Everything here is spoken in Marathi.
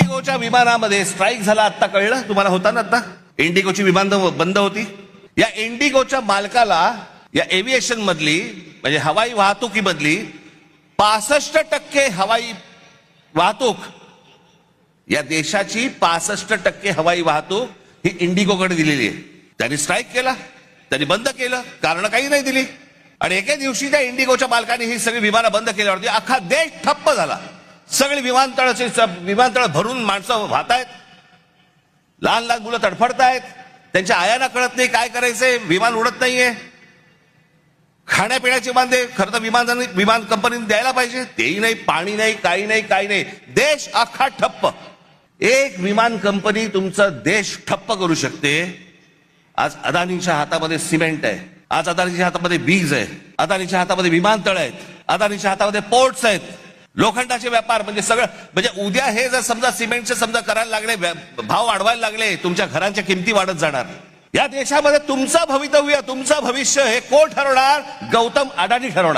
इंडिगोच्या विमानामध्ये स्ट्राईक झाला, आता कळलं तुम्हाला? होता ना आता इंडिगोची विमान बंद होती. या इंडिगोच्या मालकाला या एव्हिएशन मधली म्हणजे हवाई वाहतुकीमधली 65% हवाई वाहतूक, या देशाची 65% हवाई वाहतूक ही इंडिगोकडे दिलेली आहे. त्यांनी स्ट्राईक केला, त्यांनी बंद केलं, कारण काही नाही दिली. आणि एके दिवशी त्या इंडिगोच्या मालकाने ही सगळी विमानं बंद केल्यावरती अख्खा देश ठप्प झाला. सगळी विमानतळ भरून माणसं वाहतायत, लहान लहान मुलं तडफडतायत, त्यांच्या आयांना कळत नाही काय करायचंय, विमान उडत नाहीये. खाण्यापिण्याचे वांदे खरं तर विमान कंपनीने द्यायला पाहिजे, तेही नाही, पाणी नाही, काही नाही, काही नाही. देश अख्खा ठप्प. एक विमान कंपनी तुमचा देश ठप्प करू शकते. आज अदानीच्या हातामध्ये सिमेंट आहे, आज अदानीच्या हातामध्ये वीज आहे, अदानीच्या हातामध्ये विमानतळ आहेत, अदानीच्या हातामध्ये पोर्ट्स आहेत, लोखंडाचे व्यापार, म्हणजे सगळं. म्हणजे उद्या हे जर समजा सिमेंटचे समजा करायला लागले, भाव वाढवायला लागले, तुमच्या घरांच्या किमती वाढत जाणार. या देशामध्ये तुमचं भवितव्य, तुमचं भविष्य हे कोण ठरवणार? गौतम अडानी ठरवणार.